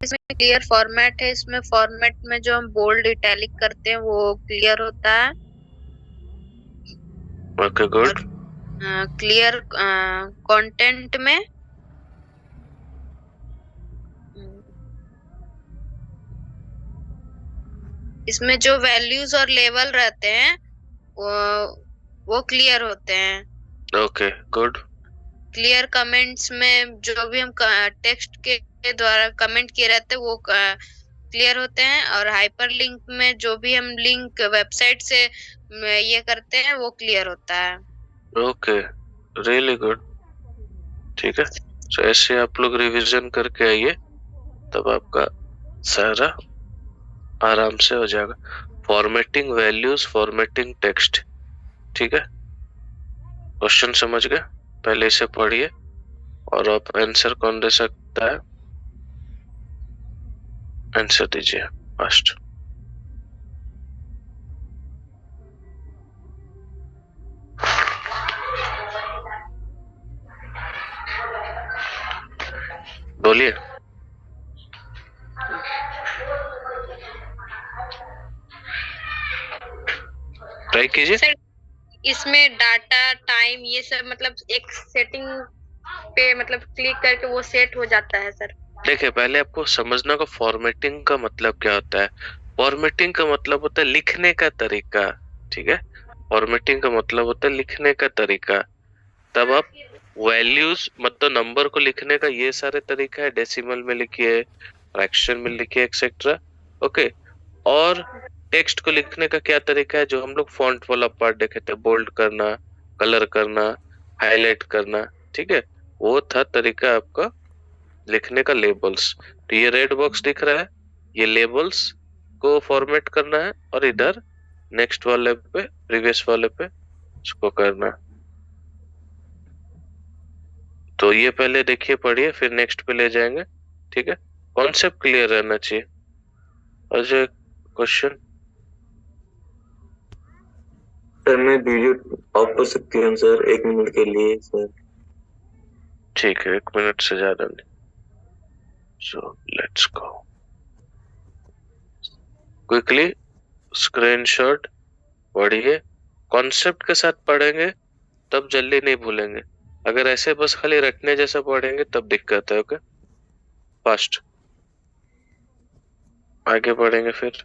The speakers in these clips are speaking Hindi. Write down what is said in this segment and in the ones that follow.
इसमें क्लियर फॉर्मेट है, इसमें फॉर्मेट में जो हम बोल्ड इटैलिक करते हैं वो क्लियर होता है। Okay good. क्लियर कंटेंट में इसमें जो वैल्यूज और लेवल रहते हैं वो क्लियर होते हैं। Okay good. क्लियर कमेंट्स में जो भी हम टेक्स्ट के द्वारा कमेंट किए रहते हैं वो क्लियर होते हैं, और हाइपर लिंक में जो भी हम लिंक वेबसाइट से ये करते हैं वो क्लियर होता है। Okay really good. ठीक है, तो ऐसे आप लोग रिवीजन करके आइए, तब आपका सारा आराम से हो जाएगा। Formatting values, formatting text. ठीक है, क्वेश्चन समझ गए? पहले इसे पढ़िए और आप आंसर कौन दे सकता है, आंसर दीजिए फर्स्ट। बोलिए। ट्राई कीजिए। सर इसमें डाटा टाइम ये सब मतलब एक सेटिंग पे मतलब क्लिक करके वो सेट हो जाता है सर। देखिए, पहले आपको समझना का फॉर्मेटिंग का मतलब क्या होता है। फॉर्मेटिंग का मतलब होता है लिखने का तरीका। ठीक है, फॉर्मेटिंग का मतलब होता है लिखने का तरीका। तब आप वैल्यूज मतलब नंबर को लिखने का ये सारे तरीका है, डेसिमल में लिखिए, फ्रैक्शन में लिखिए, एक्सेट्रा। ओके, और टेक्स्ट को लिखने का क्या तरीका है, जो हम लोग फॉन्ट वाला पार्ट देखे थे, बोल्ड करना, कलर करना, हाईलाइट करना। ठीक है, वो था तरीका आपका लिखने का। लेबल्स, तो ये रेड बॉक्स दिख रहा है, ये लेबल्स को फॉर्मेट करना है, और इधर नेक्स्ट वाले पे, प्रीवियस वाले पे इसको करना है। तो ये पहले देखिए, पढ़िए, फिर नेक्स्ट पे ले जाएंगे। ठीक है, कॉन्सेप्ट क्लियर रहना चाहिए। और जो क्वेश्चन, सर मैं वीडियो ऑफ कर सकती हूँ सर 1 मिनट के लिए सर? ठीक है, 1 मिनट से ज्यादा नहीं। So let's go quickly, screenshot पढ़िए, कॉन्सेप्ट के साथ पढ़ेंगे तब जल्दी नहीं भूलेंगे। अगर ऐसे बस खाली रटने जैसा पढ़ेंगे तब दिक्कत है। ओके, फास्ट आगे बढ़ेंगे फिर।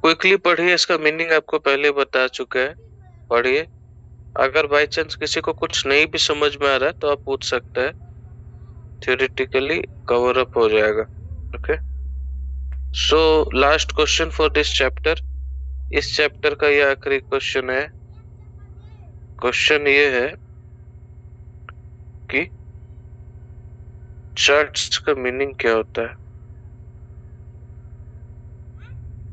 क्विकली पढ़िए, इसका मीनिंग आपको पहले बता चुका है। पढ़िए, अगर बाई चांस किसी को कुछ नहीं भी समझ में आ रहा है तो आप पूछ सकते हैं, थ्योरेटिकली कवर अप हो जाएगा। Okay, so last question for this chapter, इस चैप्टर का ये आखिरी क्वेश्चन है। क्वेश्चन ये है कि चार्ट्स का मीनिंग क्या होता है?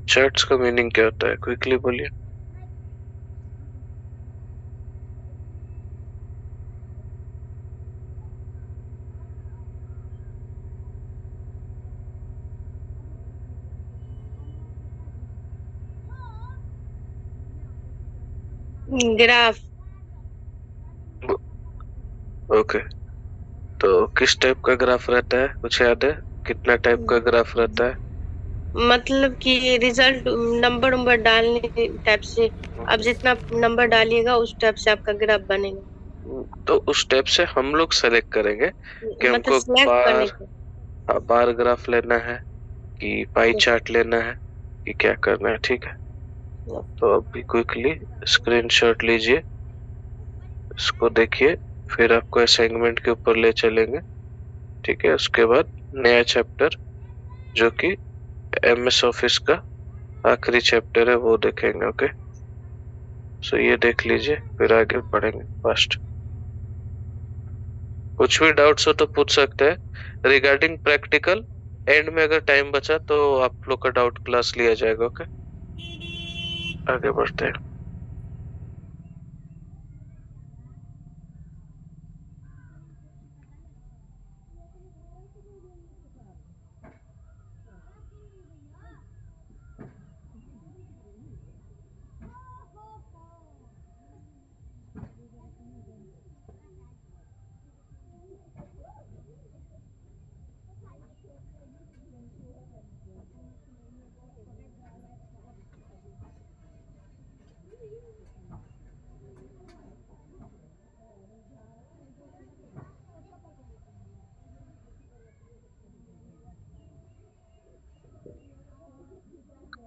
चार्ट्स का मीनिंग क्या होता है, क्विकली बोलिए। ग्राफ। ओके, तो किस टाइप का ग्राफ रहता है, कुछ याद है? कितना टाइप का ग्राफ रहता है? मतलब कि रिजल्ट नंबर नंबर डालने टाइप से, आप जितना नंबर डालिएगा उस टाइप से आपका ग्राफ बनेगा। तो उस टाइप से हम लोग सेलेक्ट करेंगे कि मतलब हमको सिलेक्ट करने बार का। बार ग्राफ लेना है कि पाई चार्ट लेना है कि क्या करना है, ठीक है। तो अभी क्विकली स्क्रीनशॉट लीजिए, इसको देखिए, फिर आपको असाइनमेंट के ऊपर ले चलेंगे, ठीक है। उसके बाद नया चैप्टर जो कि एमएस ऑफिस का आखिरी चैप्टर है वो देखेंगे, ओके। सो ये देख लीजिए, फिर आगे पढ़ेंगे फर्स्ट। कुछ भी डाउट्स हो तो पूछ सकते हैं रिगार्डिंग प्रैक्टिकल। एंड में अगर टाइम बचा तो आप लोग का डाउट क्लास लिया जाएगा, ओके। आगे बढ़ते हैं।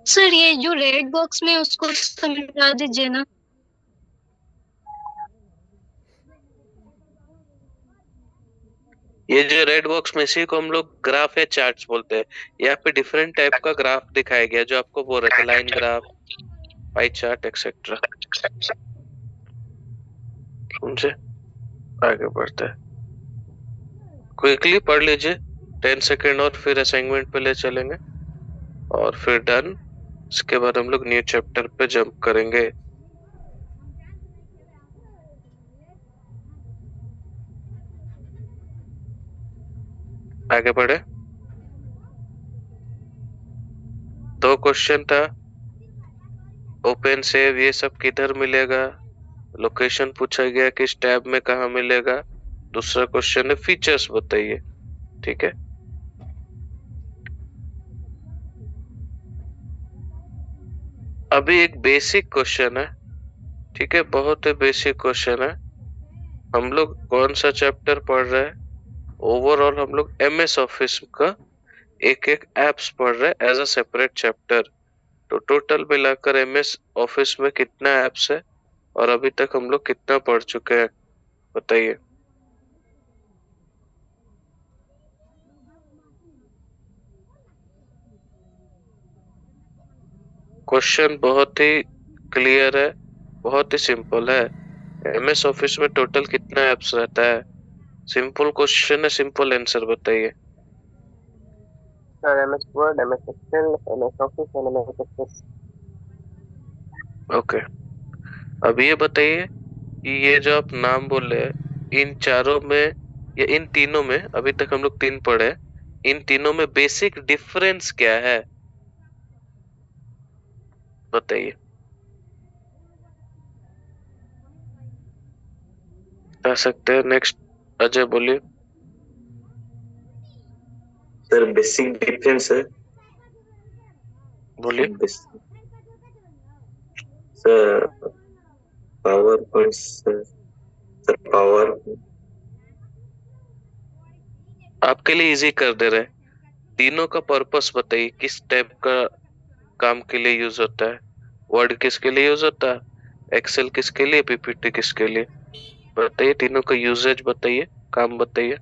सर ये जो रेड बॉक्स में उसको समझा दीजिए ना। ये जो रेड बॉक्स में, इसी को हम लोग ग्राफ या चार्ट्स बोलते हैं। यहाँ पे डिफरेंट टाइप का ग्राफ दिखाया गया जो आपको बोल रहे थे, line graph, pie chart etcetera, समझे। आगे बढ़ते हैं, क्विकली पढ़ लीजिए 10 सेकेंड और फिर असाइनमेंट पे ले चलेंगे और फिर डन। इसके बाद हम लोग न्यू चैप्टर पे जंप करेंगे। आगे बढ़े। दो क्वेश्चन था, ओपन सेव ये सब किधर मिलेगा, लोकेशन पूछा गया कि इस टैब में कहाँ मिलेगा। दूसरा क्वेश्चन है फीचर्स बताइए, ठीक है। अभी एक बेसिक क्वेश्चन है, ठीक है, बहुत ही बेसिक क्वेश्चन है। हम लोग कौन सा चैप्टर पढ़ रहे हैं? ओवरऑल हम लोग एमएस ऑफिस का एक एक एप्स पढ़ रहे हैं एज अ सेपरेट चैप्टर। तो टोटल मिलाकर एमएस ऑफिस में कितना एप्स है और अभी तक हम लोग कितना पढ़ चुके हैं, बताइए। क्वेश्चन बहुत ही क्लियर है, बहुत ही सिंपल है। एमएस ऑफिस में टोटल कितना एप्स रहता है? सिंपल क्वेश्चन है, सिंपल आंसर बताइए। Sir MS Word, MS Excel, MS Office और एमएस एक्सेस। ओके, अब ये बताइए कि ये जो आप नाम बोल रहे हैं, इन चारों में या इन तीनों में, अभी तक हम लोग तीन पढ़े हैं, इन तीनों में बेसिक डिफरेंस क्या है, बताइए। बता सकते हैं? नेक्स्ट अजय बोलिए। सर बेसिक डिफरेंस है। बोलिए। Sir power point sir, power. आपके लिए इजी कर दे रहे, तीनों का पर्पस बताइए, किस टाइप का काम के लिए यूज होता है। वर्ड किसके लिए यूज होता है, एक्सेल किसके लिए, पीपीटी किसके लिए, बताइए। तीनों का यूजेज बताइए, काम बताइए।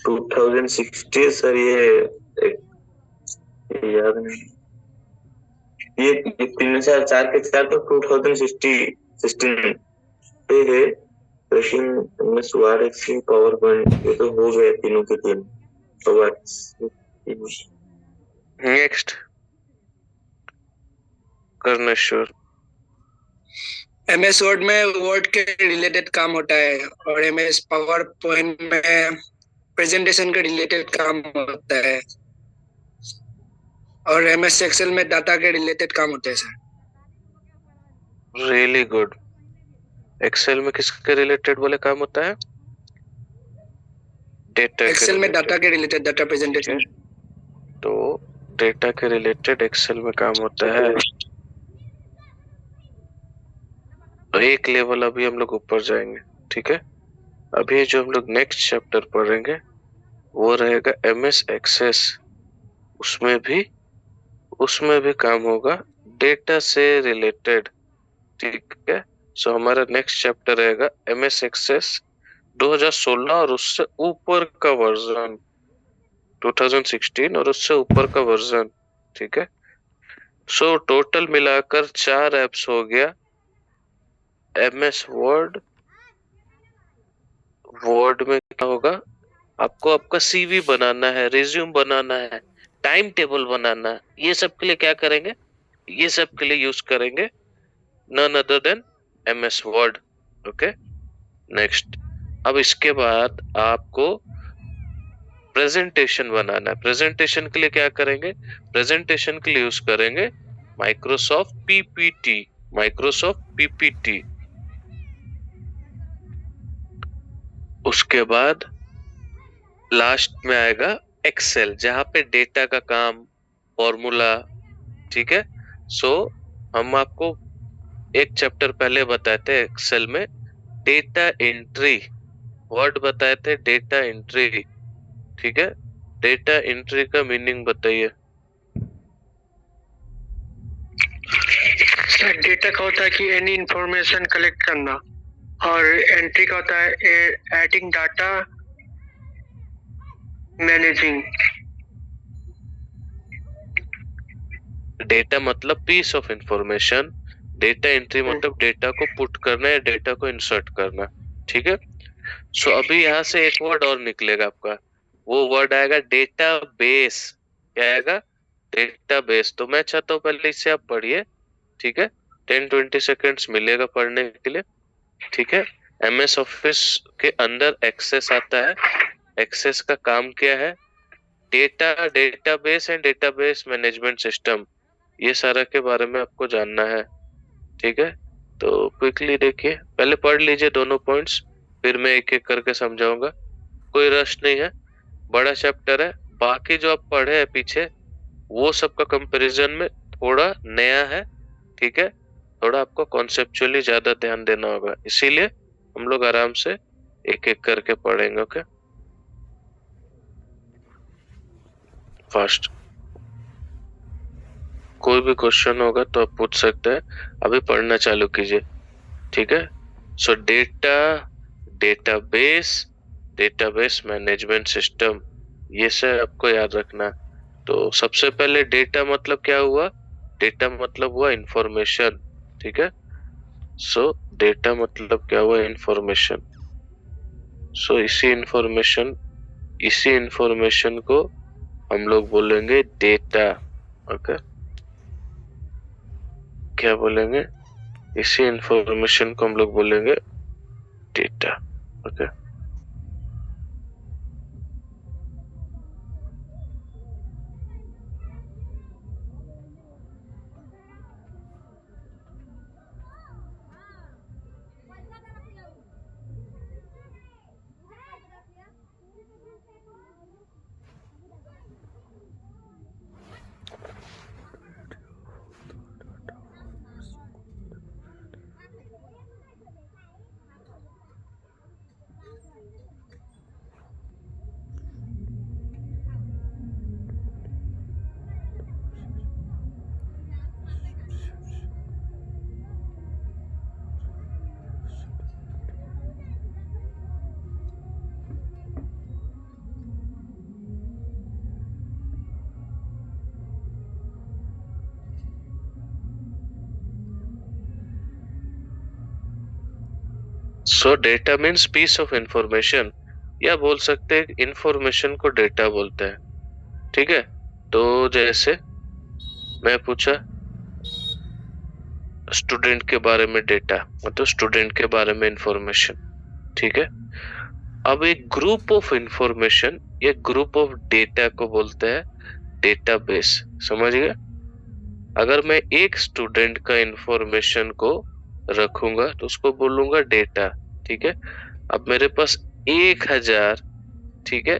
2060 सर, ये याद नहीं। ये तीन चार चार के चार तो 2016 पे है। Expression, MS Word, Excel, power point, ये तो हो गए तीनों के तीन। नेक्स्ट कर्णेश्वर। MS वर्ड में वर्ड के रिलेटेड काम होता है और MS पावर पॉइंट में प्रेजेंटेशन के रिलेटेड काम होता है और MS एक्सेल में डाटा के रिलेटेड काम होते हैं सर। Really good. एक्सेल में किसके रिलेटेड बोले काम होता है? डेटा के एक्सेल में related। डाटा के रिलेटेड, डाटा प्रेजेंटेशन। तो डेटा के रिलेटेड एक्सेल में काम होता है। तो एक लेवल अभी हम लोग ऊपर जाएंगे, ठीक है। अभी जो हम लोग नेक्स्ट चैप्टर पढ़ेंगे वो रहेगा MS एक्सेस। उसमें भी काम होगा डेटा से रिलेटेड, ठीक है। सो हमारा नेक्स्ट चैप्टर रहेगा MS एक्सेस 2016 और उससे ऊपर का वर्जन, 2016 और उससे ऊपर का वर्जन, ठीक है। सो टोटल मिलाकर 4 एप्स हो गया। MS वर्ड, वर्ड में क्या होगा, आपको आपका CV बनाना है, रिज्यूम बनाना है, टाइम टेबल बनाना है, ये सब के लिए क्या करेंगे, ये सब के लिए यूज करेंगे none other than MS Word. Okay next. अब इसके बाद आपको प्रेजेंटेशन बनाना है। प्रेजेंटेशन के लिए क्या करेंगे, प्रेजेंटेशन के लिए यूज करेंगे माइक्रोसॉफ्ट PPT। Microsoft PPT। उसके बाद लास्ट में आएगा एक्सेल, जहां पे डेटा का काम, फॉर्मूला, ठीक है। सो हम आपको एक चैप्टर पहले बताए थे एक्सेल में डेटा एंट्री, वर्ड बताए थे डेटा एंट्री, ठीक है। डेटा एंट्री का मीनिंग बताइए। सर डेटा का होता है कि एनी इंफॉर्मेशन कलेक्ट करना और एंट्री का होता है एडिंग डाटा, मैनेजिंग। डेटा मतलब piece of information, data entry मतलब डेटा को पुट करना या डेटा को इंसर्ट करना, ठीक है। सो अभी यहाँ से एक वर्ड और निकलेगा आपका, वो वर्ड आएगा डेटाबेस। क्या आएगा, डेटाबेस। तो मैं चाहता हूँ पहले इससे आप पढ़िए, ठीक है। 10-20 सेकेंड्स मिलेगा पढ़ने के लिए, ठीक है। MS ऑफिस के अंदर एक्सेस आता है। एक्सेस का काम क्या है, data, database and database management system, ये सारा के बारे में आपको जानना है, ठीक है। तो क्विकली देखिए, पहले पढ़ लीजिए दोनों पॉइंट्स, फिर मैं एक एक करके समझाऊंगा। कोई रश नहीं है, बड़ा चैप्टर है। बाकी जो आप पढ़े हैं पीछे वो सब का कंपैरिजन में थोड़ा नया है, ठीक है। थोड़ा आपको कॉन्सेप्चुअली ज्यादा ध्यान देना होगा, इसीलिए हम लोग आराम से एक एक करके पढ़ेंगे। Okay fast. कोई भी क्वेश्चन होगा तो आप पूछ सकते हैं, अभी पढ़ना चालू कीजिए, ठीक है। सो data, database, database management system, ये सब आपको याद रखना। तो सबसे पहले डेटा मतलब क्या हुआ, डेटा मतलब हुआ इंफॉर्मेशन, ठीक है। सो डेटा मतलब क्या हुआ, इंफॉर्मेशन। सो इसी इंफॉर्मेशन को हम लोग बोलेंगे डेटा। ओके क्या बोलेंगे, इसी इंफॉर्मेशन को हम लोग बोलेंगे data. Okay so data means piece of information, या बोल सकते हैं इंफॉर्मेशन को डेटा बोलते हैं, ठीक है। तो जैसे मैं पूछा स्टूडेंट के बारे में डेटा, मतलब स्टूडेंट के बारे में इंफॉर्मेशन, ठीक है। अब एक ग्रुप ऑफ इंफॉर्मेशन या ग्रुप ऑफ डेटा को बोलते हैं डेटाबेस, समझ गए। अगर मैं एक स्टूडेंट का इंफॉर्मेशन को रखूंगा तो उसको बोलूंगा डेटा, ठीक है। अब मेरे पास 1000, ठीक है,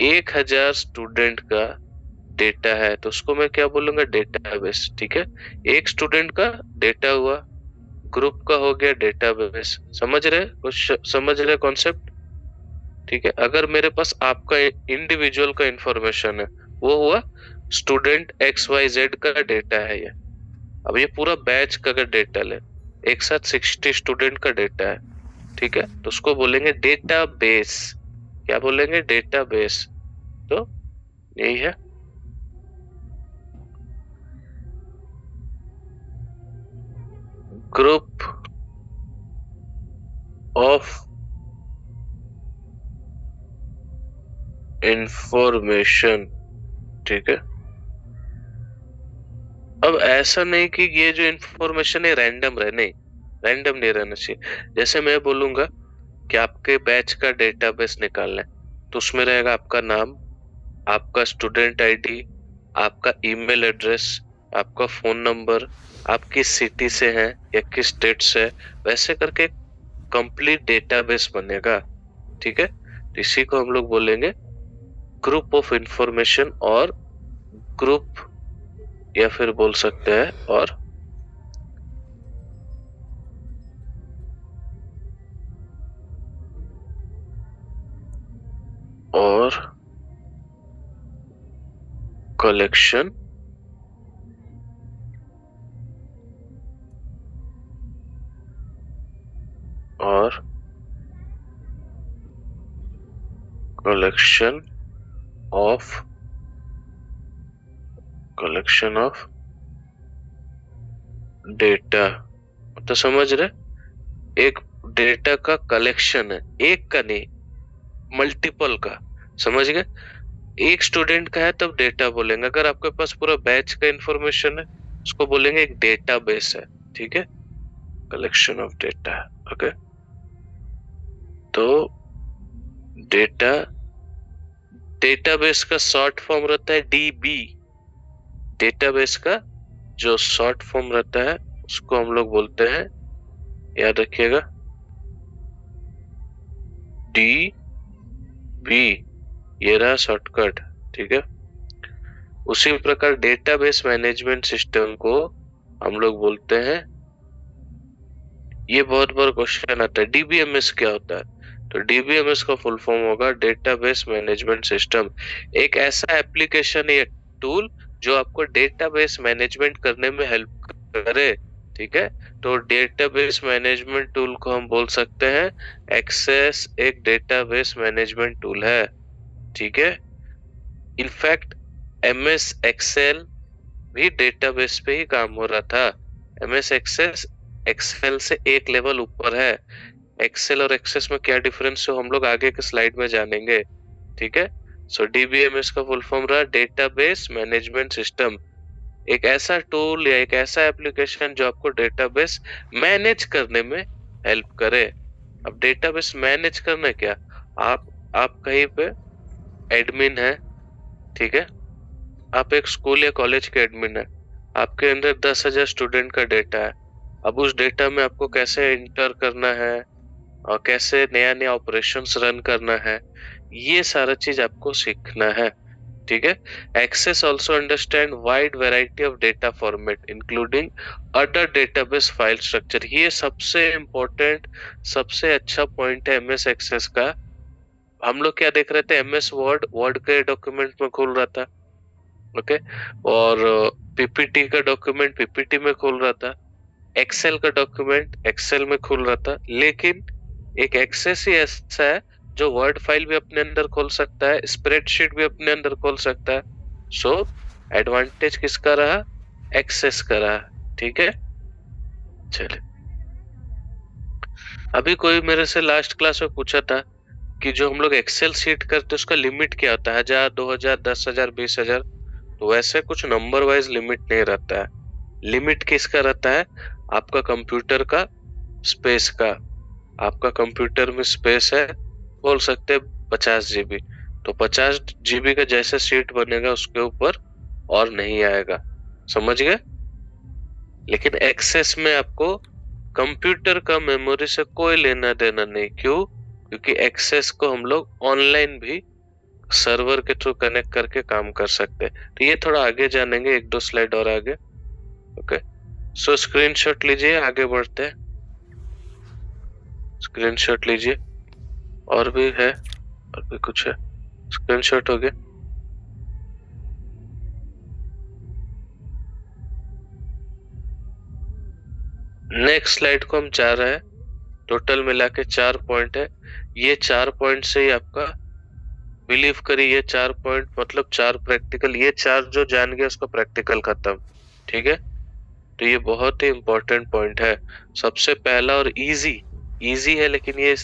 1000 स्टूडेंट का डेटा है तो उसको मैं क्या बोलूंगा, डेटाबेस, ठीक है। एक स्टूडेंट का डेटा हुआ, ग्रुप का हो गया डेटाबेस, समझ रहे, कुछ समझ रहे कॉन्सेप्ट, ठीक है। अगर मेरे पास आपका इंडिविजुअल का इंफॉर्मेशन है, वो हुआ स्टूडेंट XYZ का डेटा है ये। अब ये पूरा बैच का अगर डेटा ले, एक साथ 60 स्टूडेंट का डेटा है, ठीक है, तो उसको बोलेंगे डेटाबेस। क्या बोलेंगे, डेटाबेस। तो यही है। ग्रुप ऑफ इंफॉर्मेशन, ठीक है। अब ऐसा नहीं कि ये जो इंफॉर्मेशन है रैंडम रहे, नहीं, रैंडम नहीं रहना चाहिए। जैसे मैं बोलूंगा कि आपके बैच का डेटाबेस निकालना है, तो उसमें रहेगा आपका नाम, आपका स्टूडेंट आईडी, आपका ईमेल एड्रेस, आपका फोन नंबर, आप किस सिटी से हैं या किस स्टेट से है, वैसे करके कंप्लीट डेटाबेस बनेगा, ठीक है। इसी को हम लोग बोलेंगे ग्रुप ऑफ इंफॉर्मेशन, और ग्रुप या फिर बोल सकते हैं और कलेक्शन और कलेक्शन ऑफ डेटा, तो समझ रहे, एक डेटा का कलेक्शन है, एक का नहीं, मल्टीपल का, समझ गए। एक स्टूडेंट का है तब डेटा बोलेंगे, अगर आपके पास पूरा बैच का इंफॉर्मेशन है उसको बोलेंगे एक डेटाबेस है, ठीक है, कलेक्शन ऑफ डेटा, ओके। तो डेटाबेस का शॉर्ट फॉर्म रहता है DB। डेटाबेस का जो शॉर्ट फॉर्म रहता है उसको हम लोग बोलते हैं, याद रखिएगा, DB, ये रहा शॉर्टकट, ठीक है। उसी प्रकार डेटाबेस मैनेजमेंट सिस्टम को हम लोग बोलते हैं, ये बहुत बार क्वेश्चन आता है, DBMS क्या होता है, तो DBMS का फुल फॉर्म होगा डेटाबेस मैनेजमेंट सिस्टम। एक ऐसा एप्लीकेशन या टूल जो आपको डेटाबेस मैनेजमेंट करने में हेल्प करे, ठीक है। तो डेटाबेस मैनेजमेंट टूल को हम बोल सकते हैं एक्सेस, एक डेटाबेस मैनेजमेंट टूल है, ठीक है। इनफैक्ट MS एक्सेल भी डेटाबेस पे ही काम हो रहा था। MS एक्सेल से एक लेवल ऊपर है। एक्सेल और एक्सेस में क्या डिफरेंस है हम लोग आगे के स्लाइड में जानेंगे, ठीक है। सो DBMS का फुल फॉर्म रहा डेटाबेस मैनेजमेंट सिस्टम, एक ऐसा टूल या एक ऐसा एप्लीकेशन जो आपको डेटाबेस मैनेज करने में हेल्प करे। अब डेटाबेस मैनेज करना क्या, आप कहीं पे एडमिन है, ठीक है, आप एक स्कूल या कॉलेज के एडमिन है, आपके अंदर 10,000 स्टूडेंट का डेटा है। अब उस डेटा में आपको कैसे इंटर करना है और कैसे नया नया ऑपरेशंस रन करना है, ये सारा चीज आपको सीखना है, ठीक है। Access also understand wide variety of data format including other database file structure. ये सबसे इम्पोर्टेंट, सबसे अच्छा पॉइंट है MS एक्सेस का। हम लोग क्या देख रहे थे, MS वर्ड के डॉक्यूमेंट में खोल रहा था, ओके, और PPT का डॉक्यूमेंट PPT में खोल रहा था, एक्सेल का डॉक्यूमेंट एक्सेल में खोल रहा था। लेकिन एक एक्सेस ही ऐसा है जो वर्ड फाइल भी अपने अंदर खोल सकता है, स्प्रेडशीट भी अपने अंदर खोल सकता है। सो एडवांटेज किसका रहा, एक्सेस का रहा, ठीक है। चलिए अभी कोई मेरे से लास्ट क्लास में पूछा था कि जो हम लोग एक्सेल शीट करते उसका लिमिट क्या होता है, 1000, 2000, 10,000, 20,000। तो वैसे कुछ नंबर वाइज लिमिट नहीं रहता है। लिमिट किसका रहता है? आपका कंप्यूटर का स्पेस का। आपका कंप्यूटर में स्पेस है, बोल सकते हैं 50 GB। तो 50 GB का जैसे शीट बनेगा उसके ऊपर और नहीं आएगा, समझ गए? लेकिन एक्सेस में आपको कंप्यूटर का मेमोरी से कोई लेना देना नहीं। क्यों? क्योंकि एक्सेस को हम लोग ऑनलाइन भी सर्वर के थ्रू कनेक्ट करके काम कर सकते हैं। तो ये थोड़ा आगे जानेंगे, 1-2 स्लाइड और आगे। ओके, सो स्क्रीनशॉट लीजिए, आगे बढ़ते हैं। स्क्रीनशॉट लीजिए, और भी है, और भी कुछ है। स्क्रीनशॉट हो गया। नेक्स्ट स्लाइड को हम चाह रहे हैं, टोटल मिला के 4 पॉइंट है। ये 4 पॉइंट से ही आपका, बिलीव करिए, ये 4 पॉइंट मतलब 4 प्रैक्टिकल। ये 4 जो जान गया उसका प्रैक्टिकल खत्म, ठीक है? तो ये बहुत ही इंपॉर्टेंट पॉइंट है। सबसे पहला और इजी है, लेकिन ये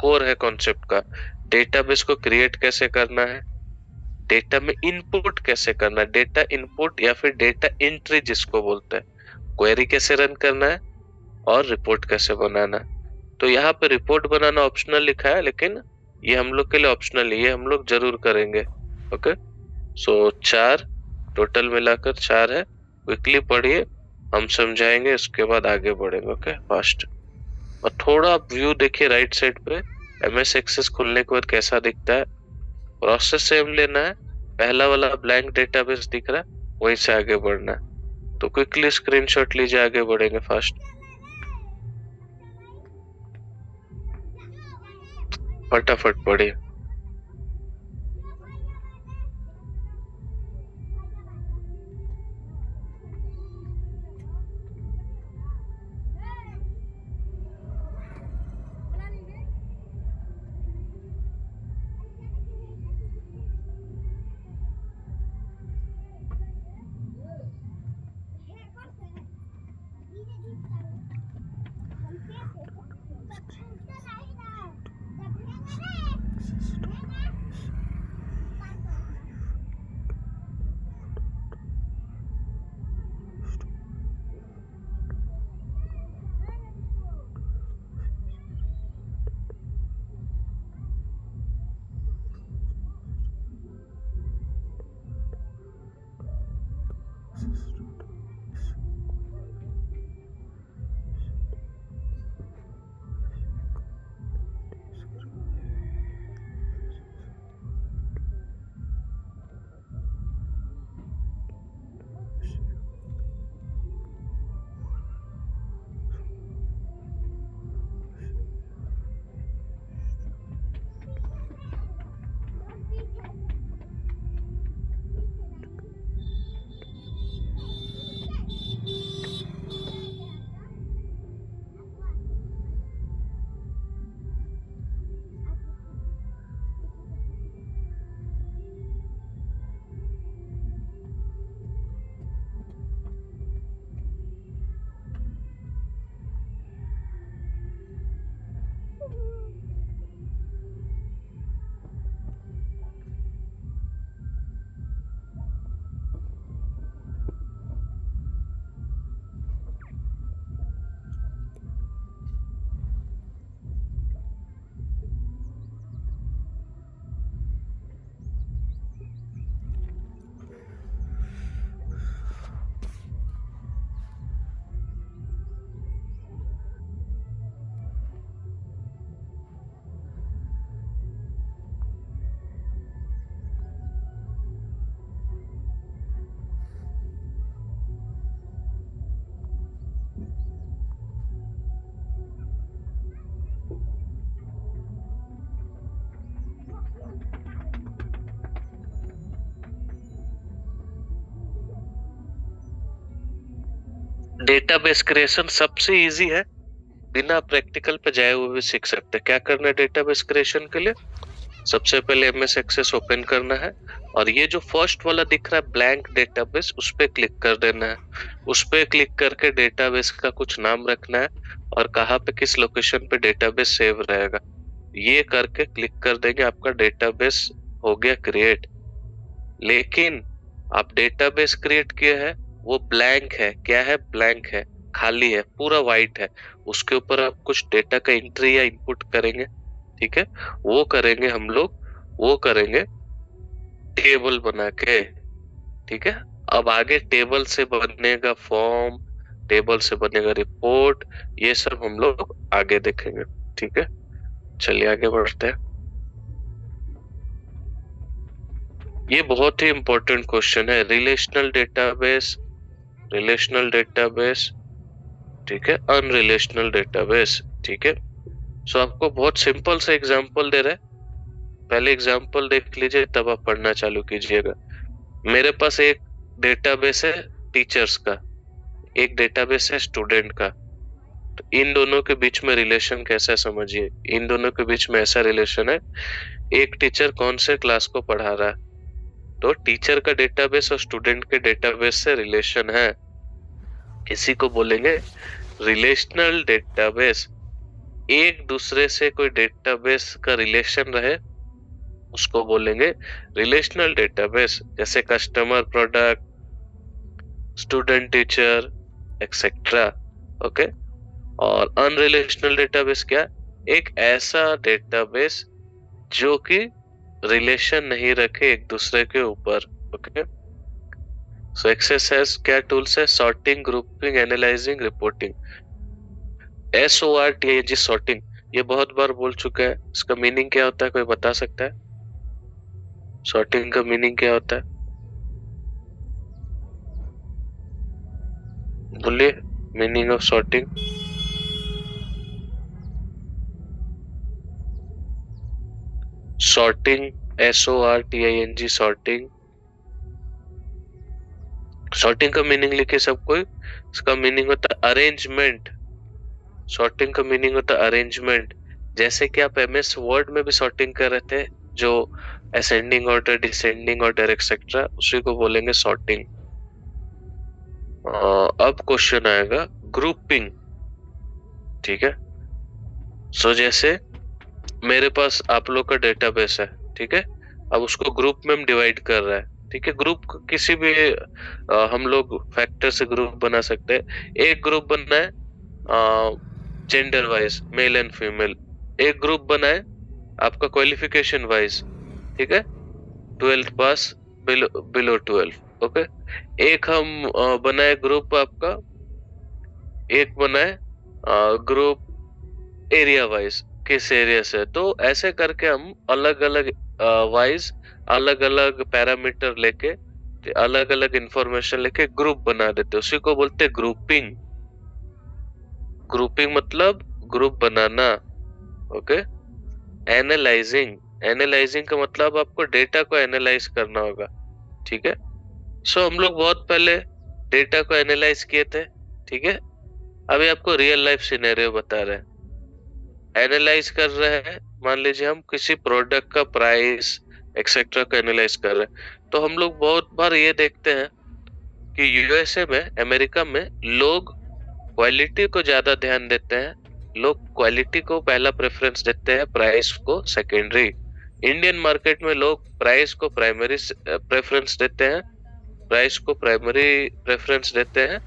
कोर है कॉन्सेप्ट का। डेटाबेस को क्रिएट कैसे करना है, डेटा में इनपुट कैसे करना है, डेटा इनपुट या फिर डेटा एंट्री जिसको बोलते हैं, क्वेरी कैसे रन करना है, और रिपोर्ट कैसे बनाना है। तो यहाँ पे रिपोर्ट बनाना ऑप्शनल लिखा है, लेकिन ये हम लोग के लिए ऑप्शनल है, ये हम लोग जरूर करेंगे। ओके, सो 4 टोटल मिलाकर 4 है। क्विकली पढ़िए, हम समझाएंगे, उसके बाद आगे बढ़ेंगे। Okay, fast. और थोड़ा आप व्यू देखिए राइट साइड पे, MS एक्सेस खुलने के बाद कैसा दिखता है। प्रोसेस सेम लेना है, पहला वाला ब्लैंक डेटाबेस दिख रहा है, वहीं से आगे बढ़ना है। तो क्विकली स्क्रीनशॉट लीजिए, आगे बढ़ेंगे फास्ट। फटाफट पढ़िए। डेटाबेस क्रिएशन सबसे इजी है, बिना प्रैक्टिकल पे जाए हुए भी सीख सकते हैं। क्या करना है डेटाबेस क्रिएशन के लिए? सबसे पहले MS एक्सेस ओपन करना है और ये जो फर्स्ट वाला दिख रहा है ब्लैंक डेटाबेस, उस पे क्लिक कर देना है। उस पे क्लिक करके डेटाबेस का कुछ नाम रखना है और कहाँ पे किस लोकेशन पे डेटाबेस सेव रहेगा, ये करके क्लिक कर देंगे, आपका डेटाबेस हो गया क्रिएट। लेकिन आप डेटाबेस क्रिएट किया है वो ब्लैंक है। क्या है? ब्लैंक है, खाली है, पूरा व्हाइट है। उसके ऊपर आप कुछ डेटा का एंट्री या इनपुट करेंगे, ठीक है? वो करेंगे हम लोग, वो करेंगे टेबल बना के, ठीक है? अब आगे टेबल से बनेगा फॉर्म, टेबल से बनेगा रिपोर्ट, ये सब हम लोग आगे देखेंगे, ठीक है? चलिए आगे बढ़ते हैं। ये बहुत ही इंपॉर्टेंट क्वेश्चन है, रिलेशनल डेटाबेस, रिलेशनल डेटाबेस, ठीक है, अनरिलेशनल डेटाबेस, ठीक है? सो आपको बहुत सिंपल सा एग्जांपल दे रहे हैं, पहले एग्जांपल देख लीजिए तब आप पढ़ना चालू कीजिएगा। मेरे पास एक डेटाबेस है टीचर्स का, एक डेटाबेस है स्टूडेंट का, तो इन दोनों के बीच में रिलेशन कैसा समझिए। इन दोनों के बीच में ऐसा रिलेशन है, एक टीचर कौन से क्लास को पढ़ा रहा है, तो टीचर का डेटाबेस और स्टूडेंट के डेटाबेस से रिलेशन है, इसी को बोलेंगे रिलेशनल डेटाबेस। एक दूसरे से कोई डेटाबेस का रिलेशन रहे उसको बोलेंगे रिलेशनल डेटाबेस, जैसे customer, product, student, teacher, etcetera, okay? और अनरिलेशनल डेटाबेस क्या? एक ऐसा डेटाबेस जो कि रिलेशन नहीं रखे एक दूसरे के ऊपर, ओके? सो एक्सेस हैज क्या टूल्स है? Sorting, grouping, analysing, reporting. SORTING, sorting, ये बहुत बार बोल चुका है, इसका मीनिंग क्या होता है, कोई बता सकता है? सॉर्टिंग का मीनिंग क्या होता है? बोलिए meaning of sorting. Sorting, SORTING, sorting. Sorting का मीनिंग लिखे सब कोई। इसका मीनिंग होता है अरेंजमेंट। सॉर्टिंग का मीनिंग होता है अरेंजमेंट। जैसे कि आप MS वर्ड में भी सॉर्टिंग कर रहे थे, जो ascending order, descending order, etcetera, उसी को बोलेंगे सॉर्टिंग। अब क्वेश्चन आएगा ग्रुपिंग, ठीक है? सो जैसे मेरे पास आप लोग का डेटाबेस है, ठीक है? अब उसको ग्रुप में हम डिवाइड कर रहा है, ठीक है? ग्रुप किसी भी हम लोग फैक्टर से ग्रुप बना सकते हैं। एक ग्रुप बनना है gender wise, male and female. एक ग्रुप बना है आपका क्वालिफिकेशन वाइज, ठीक है? 12th पास, बिलो 12, ओके? एक हम बनाए ग्रुप आपका, एक बनाए ग्रुप एरिया वाइज, किस एरिया से। तो ऐसे करके हम अलग अलग वाइज, अलग अलग पैरामीटर लेके, अलग अलग इंफॉर्मेशन लेके ग्रुप बना देते, उसी को बोलते हैं ग्रुपिंग। ग्रुपिंग मतलब ग्रुप बनाना, ओके? एनालाइजिंग, एनालाइजिंग का मतलब आपको डेटा को एनालाइज करना होगा, ठीक है? सो हम लोग बहुत पहले डेटा को एनालाइज किए थे, ठीक है? अभी आपको रियल लाइफ सिनेरियो बता रहे हैं। एनालाइज कर रहे हैं, मान लीजिए हम किसी प्रोडक्ट का प्राइस एक्सेट्रा को एनालाइज कर रहे हैं, तो हम लोग बहुत बार ये देखते हैं कि USA में, अमेरिका में लोग क्वालिटी को ज्यादा ध्यान देते हैं, लोग क्वालिटी को पहला प्रेफरेंस देते हैं, प्राइस को सेकेंडरी। इंडियन मार्केट में लोग प्राइस को प्राइमरी प्रेफरेंस देते हैं, प्राइस को प्राइमरी प्रेफरेंस देते हैं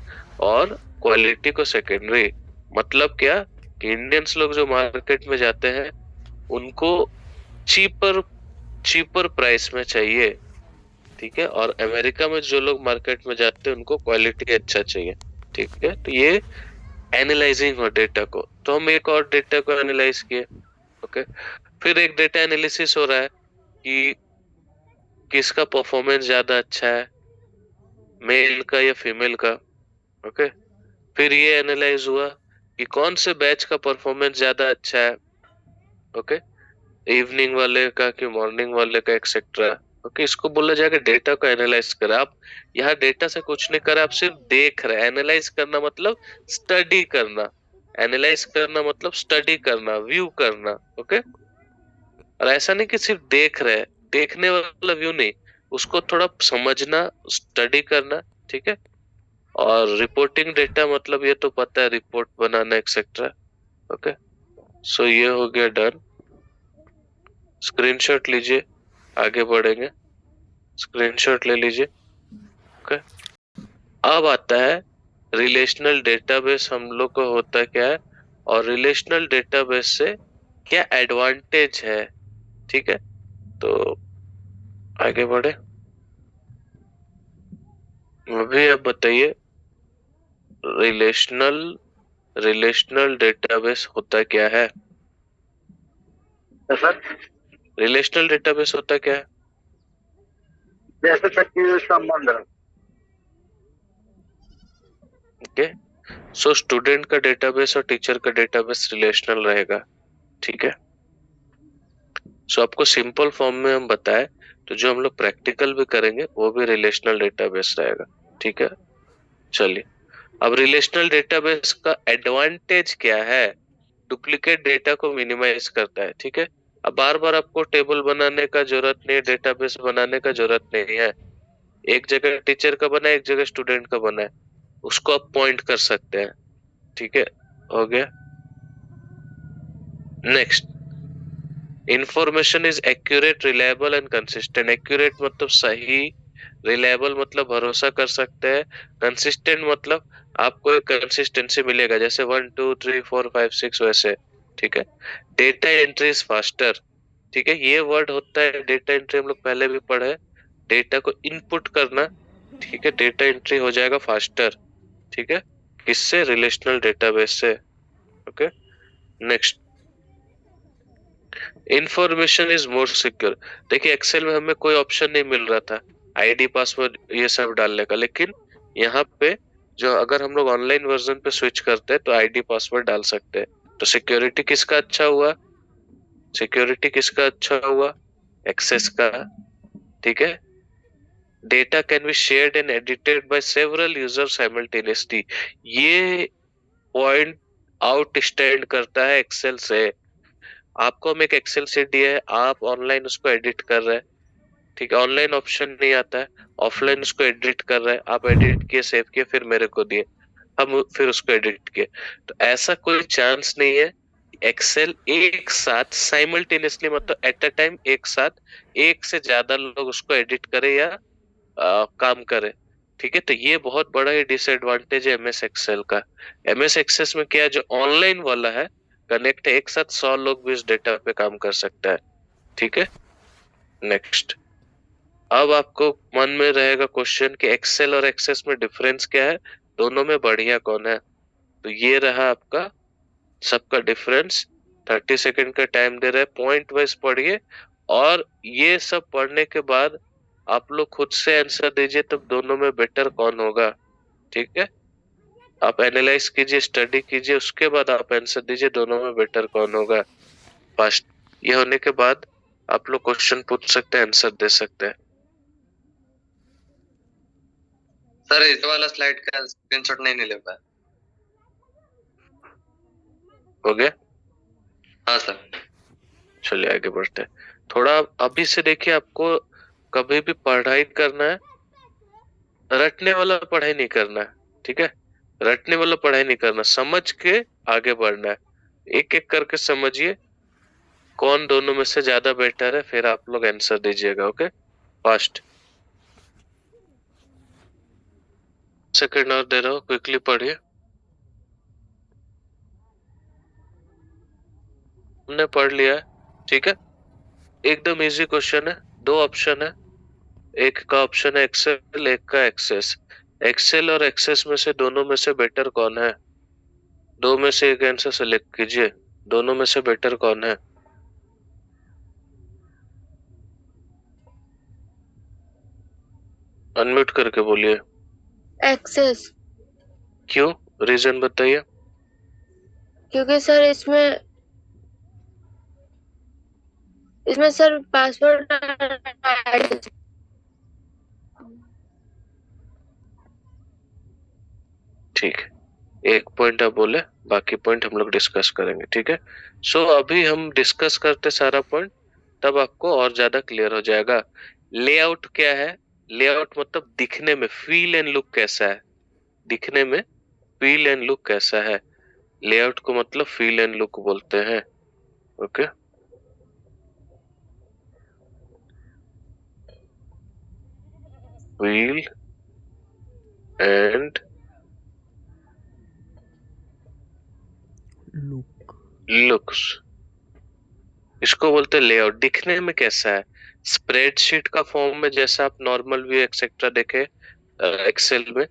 और क्वालिटी को सेकेंडरी। मतलब क्या कि इंडियंस लोग जो मार्केट में जाते हैं उनको चीपर प्राइस में चाहिए, ठीक है? और अमेरिका में जो लोग मार्केट में जाते हैं उनको क्वालिटी अच्छा चाहिए, ठीक है? तो ये एनालाइजिंग हो डेटा को। तो हम एक और डेटा को एनालाइज किए, ओके? फिर एक डेटा एनालिसिस हो रहा है कि किसका परफॉर्मेंस ज्यादा अच्छा है, मेल का या फीमेल का, ओके? फिर ये एनालाइज हुआ कि कौन से बैच का परफॉर्मेंस ज्यादा अच्छा है, ओके? इवनिंग वाले का कि मॉर्निंग वाले का, एक्सेट्रा, ओके? इसको बोला जाएगा डेटा को एनालाइज करा। आप यहाँ डेटा से कुछ नहीं कर, आप सिर्फ देख रहे हैं। एनालाइज करना मतलब स्टडी करना, एनालाइज करना मतलब स्टडी करना, व्यू करना, ओके? और ऐसा नहीं कि सिर्फ देख रहे हैं, देखने वाला व्यू नहीं, उसको थोड़ा समझना, स्टडी करना, ठीक है। और रिपोर्टिंग डेटा मतलब ये तो पता है, रिपोर्ट बनाना एक्सेट्रा। ओके, सो ये हो गया डन। स्क्रीनशॉट लीजिए, आगे बढ़ेंगे। स्क्रीनशॉट ले लीजिए। ओके, अब आता है रिलेशनल डेटाबेस हम लोग को होता क्या है, और रिलेशनल डेटाबेस से क्या एडवांटेज है, ठीक है। तो आगे बढ़े, अभी आप बताइए रिलेशनल डेटाबेस होता क्या है। सर रिलेशनल डेटाबेस होता क्या है? जैसे तक संबंध। ओके, सो स्टूडेंट का डेटाबेस और टीचर का डेटाबेस रिलेशनल रहेगा, ठीक है। सो आपको सिंपल फॉर्म में हम बताए, तो जो हम लोग प्रैक्टिकल भी करेंगे वो भी रिलेशनल डेटाबेस रहेगा, ठीक है। चलिए, अब रिलेशनल डेटाबेस का एडवांटेज क्या है? डुप्लीकेट डेटा को मिनिमाइज करता है, ठीक है। अब बार बार आपको टेबल बनाने का जरूरत नहीं है, डेटाबेस बनाने का जरूरत नहीं है। एक जगह टीचर का बना है, एक जगह स्टूडेंट का बना है, उसको आप पॉइंट कर सकते हैं, ठीक है। हो गया। Next, information is accurate, reliable and consistent. Accurate मतलब सही, रिलायबल मतलब भरोसा कर सकते हैं, कंसिस्टेंट मतलब आपको एक कंसिस्टेंसी मिलेगा, जैसे 1 2 3 4 5 6 वैसे, ठीक है। डेटा एंट्री इज फास्टर, ठीक है। ये वर्ड होता है डेटा एंट्री, हम लोग पहले भी पढ़े, डेटा को इनपुट करना, ठीक है। डेटा एंट्री हो जाएगा फास्टर, ठीक है। किससे? रिलेशनल डेटाबेस से। Okay, next, information is more secure. देखिए एक्सेल में हमें कोई ऑप्शन नहीं मिल रहा था आईडी पासवर्ड ये सब डालने का, लेकिन यहाँ पे जो अगर हम लोग ऑनलाइन वर्जन पे स्विच करते हैं तो आईडी पासवर्ड डाल सकते हैं। तो सिक्योरिटी किसका अच्छा हुआ? सिक्योरिटी किसका अच्छा हुआ? एक्सेस का, ठीक है। Data can be shared and edited by several user simultaneously. ये पॉइंट आउट स्टैंड करता है एक्सेल से। आपको हम एक एक्सेल शीट दिया है, आप ऑनलाइन उसको एडिट कर रहे हैं, ठीक है। ऑनलाइन ऑप्शन नहीं आता है, ऑफलाइन उसको एडिट कर रहे हैं, आप एडिट किए, सेव किए, फिर मेरे को दिए, हम फिर उसको एडिट किए। तो ऐसा कोई चांस नहीं है एक्सेल एक साथ साइमल्टेनियसली, मतलब एट अ टाइम एक साथ एक से ज्यादा लोग उसको एडिट करे या काम करे, ठीक है। तो ये बहुत बड़ा ही डिसएडवांटेज है एमएस एक्सेल का। एमएस एक्सेस में क्या है, जो ऑनलाइन वाला है कनेक्ट है, एक साथ 100 लोग भी इस डेटा पे काम कर सकता है, ठीक है। नेक्स्ट, अब आपको मन में रहेगा क्वेश्चन कि एक्सेल और एक्सेस में डिफरेंस क्या है, दोनों में बढ़िया कौन है। तो ये रहा आपका सबका डिफरेंस। 30 सेकंड का टाइम दे रहे हैं, पॉइंट वाइज पढ़िए, और ये सब पढ़ने के बाद आप लोग खुद से आंसर दीजिए, तब दोनों में बेटर कौन होगा, ठीक है। आप एनालाइज कीजिए, स्टडी कीजिए, उसके बाद आप आंसर दीजिए दोनों में बेटर कौन होगा फर्स्ट। ये होने के बाद आप लोग क्वेश्चन पूछ सकते हैं, आंसर दे सकते हैं। सर इस वाला स्लाइड का स्क्रीनशॉट नहीं ले पाया। हो गया? हाँ सर। चलिए आगे बढ़ते हैं। थोड़ा अभी से देखिए, आपको कभी भी पढ़ाई करना है, रटने वाला पढ़ाई नहीं करना है, ठीक है। रटने वाला पढ़ाई नहीं करना, समझ के आगे बढ़ना है। एक एक करके समझिए कौन दोनों में से ज्यादा बेटर है, फिर आप लोग आंसर दीजिएगा। ओके, फर्स्ट सेकंड और दे रहा हूं, क्विकली पढ़िए। हमने पढ़ लिया है, ठीक है। एकदम इजी क्वेश्चन है, दो ऑप्शन है, एक का ऑप्शन है एक्सेल, एक का एक्सेस। एक्सेल और एक्सेस में से दोनों में से बेटर कौन है? दो में से एक आंसर सेलेक्ट कीजिए, दोनों में से बेटर कौन है? अनम्यूट करके बोलिए। एक्सेस। क्यों? रीजन बताइए। क्योंकि सर इसमें सर पासवर्ड ठीक है, एक पॉइंट आप बोले, बाकी पॉइंट हम लोग डिस्कस करेंगे, ठीक है। सो अभी हम डिस्कस करते सारा पॉइंट, तब आपको और ज्यादा क्लियर हो जाएगा। लेआउट क्या है? लेआउट मतलब दिखने में फील एंड लुक कैसा है, दिखने में फील एंड लुक कैसा है, लेआउट को मतलब फील एंड लुक बोलते हैं। ओके, फील एंड लुक्स, इसको बोलते हैं लेआउट। दिखने में कैसा है? स्प्रेडशीट का फॉर्म में जैसा आप नॉर्मल व्यू एक्सेट्रा देखे एक्सेल में,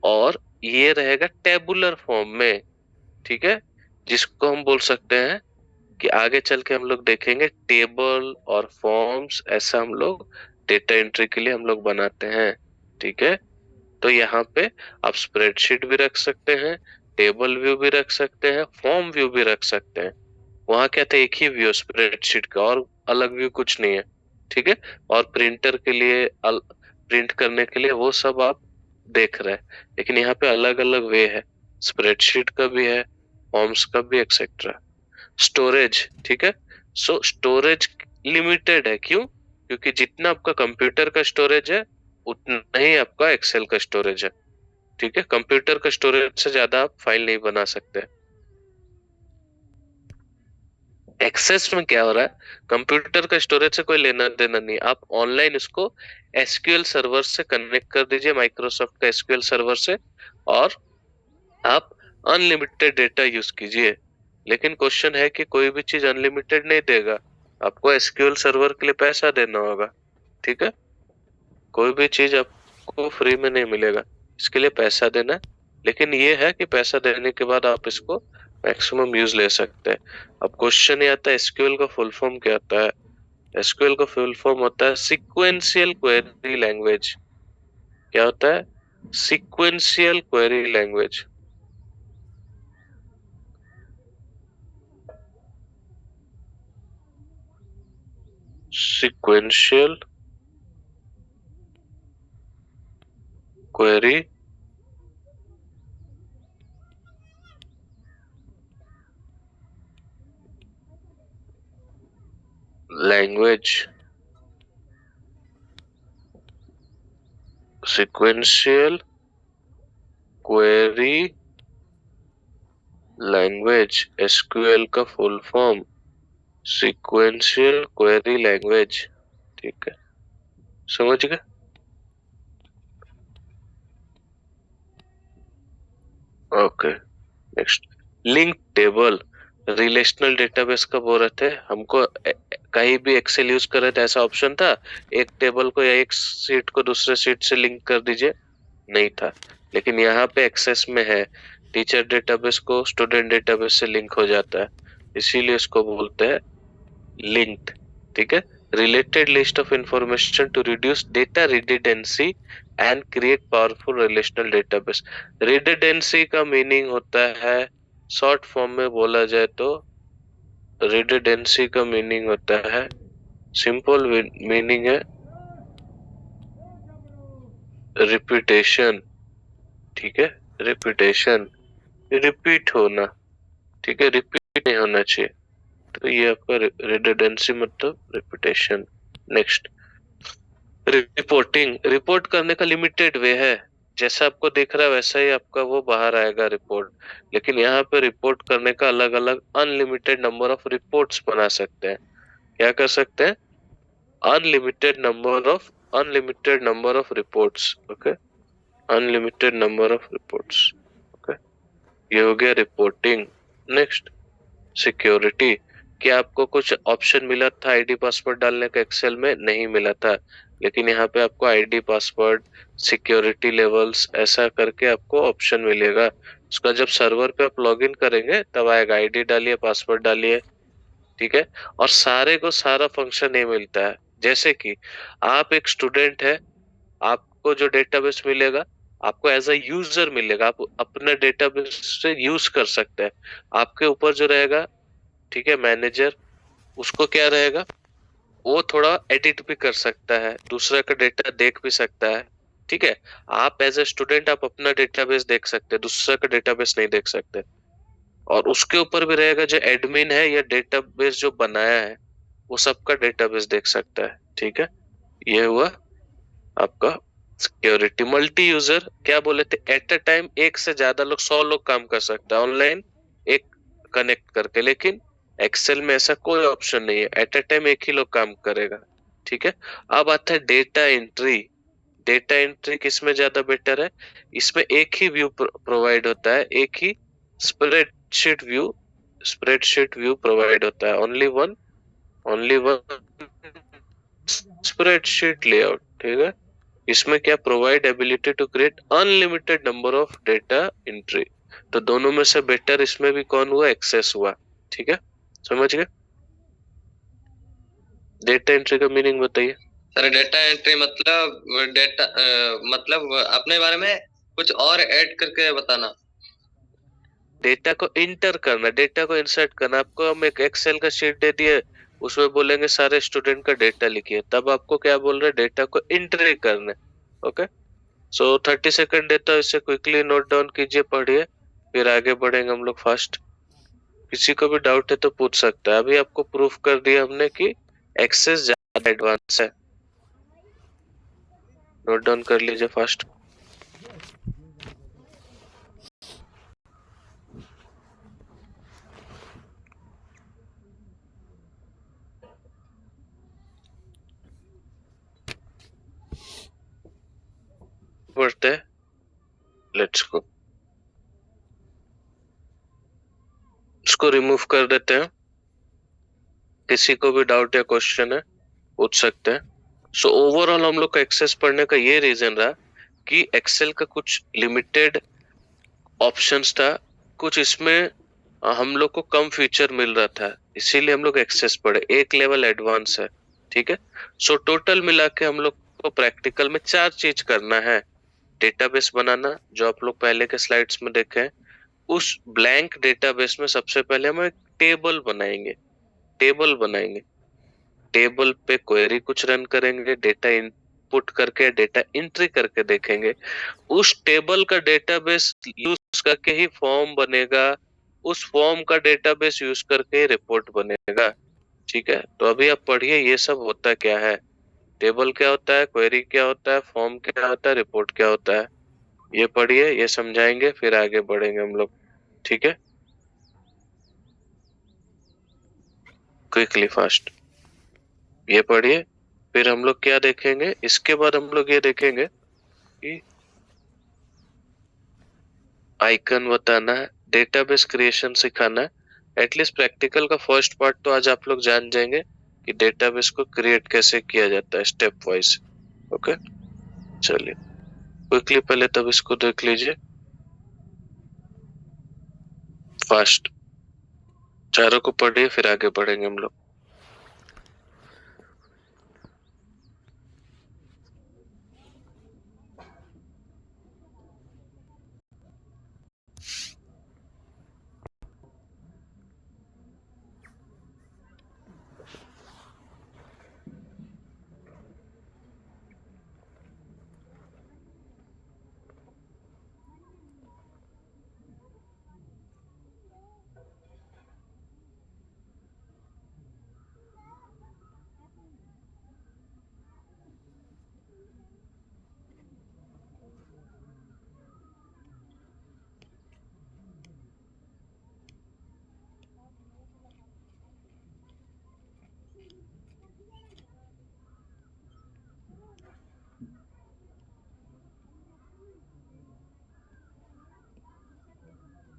और ये रहेगा टेबुलर फॉर्म में, ठीक है, जिसको हम बोल सकते हैं कि आगे चल के हम लोग देखेंगे टेबल और फॉर्म्स, ऐसा हम लोग डेटा एंट्री के लिए हम लोग बनाते हैं, ठीक है। तो यहाँ पे आप स्प्रेडशीट भी रख सकते हैं, टेबल व्यू भी रख सकते हैं, फॉर्म व्यू भी रख सकते हैं। वहां क्या था, एक ही व्यू स्प्रेडशीट का, और अलग व्यू कुछ नहीं है, ठीक है। और प्रिंटर के लिए प्रिंट करने के लिए वो सब आप देख रहे हैं, लेकिन यहाँ पे अलग अलग वे है, स्प्रेडशीट का भी है, फॉर्म्स का भी, एक्सेट्रा। स्टोरेज, ठीक है। सो स्टोरेज लिमिटेड है, क्यों? क्योंकि जितना आपका कंप्यूटर का स्टोरेज है उतना ही आपका एक्सेल का स्टोरेज है, ठीक है। कंप्यूटर का स्टोरेज से ज्यादा आप फाइल नहीं बना सकते। एक्सेस में क्या हो रहा है, कंप्यूटर का स्टोरेज से कोई लेना देना नहीं, आप ऑनलाइन इसको एसक्यूएल सर्वर से कनेक्ट कर दीजिए, माइक्रोसॉफ्ट का एसक्यूएल सर्वर से, और आप अनलिमिटेड डेटा यूज कीजिए। लेकिन क्वेश्चन है कि कोई भी चीज अनलिमिटेड नहीं देगा, आपको एसक्यूएल सर्वर के लिए पैसा देना होगा, ठीक है। कोई भी चीज आपको फ्री में नहीं मिलेगा, इसके लिए पैसा देना है। लेकिन ये है कि पैसा देने के बाद आप इसको मैक्सिमम यूज ले सकते हैं। अब क्वेश्चन ये आता है एसक्यूएल का फुल फॉर्म क्या होता है? एसक्यूएल का फुल फॉर्म होता है सीक्वेंशियल क्वेरी लैंग्वेज। क्या होता है? Sequential query language. Sequential query language, sequential query language, SQL का full form sequential query language, ठीक है, समझ गए? Okay, next, link table. Relational database का बोल रहे थे हमको, कहीं भी एक्सेल यूज कर रहे थे ऐसा ऑप्शन था एक टेबल को या एक सीट को दूसरे सीट से लिंक कर दीजिए, नहीं था। लेकिन यहाँ पे एक्सेस में है, टीचर डेटाबेस को स्टूडेंट डेटाबेस से लिंक हो जाता है, इसीलिए इसको बोलते हैं लिंक्ड, ठीक है। Related list of information to reduce data redundancy and create powerful relational database. Redundancy का मीनिंग होता है, शॉर्ट फॉर्म में बोला जाए तो रिडंडेंसी का मीनिंग होता है, सिंपल मीनिंग है रिपीटेशन, ठीक है, रिपीटेशन, रिपीट होना, ठीक है, रिपीट नहीं होना चाहिए, तो ये आपका रिडंडेंसी मतलब रिपीटेशन। Next, reporting. रिपोर्ट करने का लिमिटेड वे है, जैसा आपको दिख रहा है वैसा ही आपका वो बाहर आएगा रिपोर्ट, लेकिन यहाँ पे रिपोर्ट करने का अलग अलग अनलिमिटेड नंबर ऑफ रिपोर्ट्स बना सकते हैं। क्या कर सकते हैं? Unlimited number of reports, okay, unlimited number of reports, okay, ये हो गया रिपोर्टिंग। Next, security. क्या आपको कुछ ऑप्शन मिला था आईडी पासवर्ड डालने का? एक्सेल में नहीं मिला था, लेकिन यहाँ पे आपको आईडी पासवर्ड, सिक्योरिटी लेवल्स ऐसा करके आपको ऑप्शन मिलेगा। उसका जब सर्वर पे आप लॉगिन करेंगे तब आएगा, आईडी डालिए, पासवर्ड डालिए, ठीक है। और सारे को सारा फंक्शन नहीं मिलता है, जैसे कि आप एक स्टूडेंट है, आपको जो डेटाबेस मिलेगा आपको एज अ यूजर मिलेगा, आप अपने डेटाबेस से यूज कर सकते हैं। आपके ऊपर जो रहेगा, ठीक है, मैनेजर, उसको क्या रहेगा, वो थोड़ा एडिट भी कर सकता है, दूसरा का डेटा देख भी सकता है, ठीक है। आप एज ए स्टूडेंट आप अपना डेटाबेस देख सकते हैं, दूसरा का डेटाबेस नहीं देख सकते। और उसके ऊपर भी रहेगा जो एडमिन है या डेटाबेस जो बनाया है, वो सबका डेटाबेस देख सकता है। ठीक है, ये हुआ आपका सिक्योरिटी। मल्टी यूजर क्या बोले थे, एट अ टाइम एक से ज्यादा लोग 100 लोग काम कर सकता है ऑनलाइन एक कनेक्ट करके, लेकिन एक्सेल में ऐसा कोई ऑप्शन नहीं है, एट अ टाइम एक ही लोग काम करेगा। ठीक है, अब आता है डेटा एंट्री। डेटा एंट्री किसमें ज्यादा बेटर है, इसमें एक ही व्यू प्रोवाइड होता है, एक ही स्प्रेडशीट व्यू प्रोवाइड होता है, ओनली वन स्प्रेडशीट लेआउट। ठीक है, इसमें क्या, provide ability to create unlimited number of data entry. तो दोनों में से बेटर इसमें भी कौन हुआ, एक्सेस हुआ। ठीक है, समझ गए। डेटा एंट्री का मीनिंग बताइए। सर डेटा एंट्री मतलब डेटा मतलब अपने बारे में कुछ और ऐड करके बताना। डेटा को इंटर करना, डेटा को इंसर्ट करना। आपको हम एक एक्सेल का शीट दे दिए, उसमें बोलेंगे सारे स्टूडेंट का डेटा लिखिए, तब आपको क्या बोल रहे, डेटा को एंट्री करना। ओके, सो 30 सेकंड देता है, इसे क्विकली नोट डाउन कीजिए, पढ़िए, फिर आगे बढ़ेंगे हम लोग फास्ट। किसी को भी डाउट है तो पूछ सकता है। अभी आपको प्रूफ कर दिया हमने कि एक्सेस ज्यादा एडवांस है। नोट डाउन कर लीजिए फास्ट। बढ़ते हैं, लेट्स गो। इसको रिमूव कर देते हैं। किसी को भी डाउट या क्वेश्चन है पूछ सकते हैं। सो ओवरऑल हम लोग का एक्सेस पढ़ने का ये रीजन रहा कि एक्सेल का कुछ लिमिटेड ऑप्शंस था, कुछ इसमें हम लोग को कम फीचर मिल रहा था, इसीलिए हम लोग एक्सेस पढ़े, एक लेवल एडवांस है। ठीक है, सो टोटल मिला के हम लोग को प्रैक्टिकल में 4 चीज करना है। डेटाबेस बनाना, जो आप लोग पहले के स्लाइड्स में देखे हैं, उस ब्लैंक डेटाबेस में सबसे पहले हम एक टेबल बनाएंगे। टेबल पे क्वेरी कुछ रन करेंगे, डेटा इनपुट करके डेटा एंट्री करके देखेंगे। उस टेबल का डेटाबेस यूज करके ही फॉर्म बनेगा, उस फॉर्म का डेटाबेस यूज करके रिपोर्ट बनेगा। ठीक है, तो अभी आप पढ़िए ये सब होता क्या है, टेबल क्या होता है, क्वेरी क्या होता है, फॉर्म क्या होता है, रिपोर्ट क्या होता है, ये पढ़िए, ये समझाएंगे, फिर आगे बढ़ेंगे हम लोग। ठीक है, क्विकली फास्ट ये पढ़िए, फिर हम लोग क्या देखेंगे, इसके बाद हम लोग ये देखेंगे कि आइकन बताना है, डेटाबेस क्रिएशन सिखाना है। एटलीस्ट प्रैक्टिकल का फर्स्ट पार्ट तो आज आप लोग जान जाएंगे कि डेटाबेस को क्रिएट कैसे किया जाता है स्टेप वाइज। ओके, चलिए क्विकली पहले तब इसको देख लीजिए फास्ट, चारों को पढ़िए, फिर आगे बढ़ेंगे हम लोग।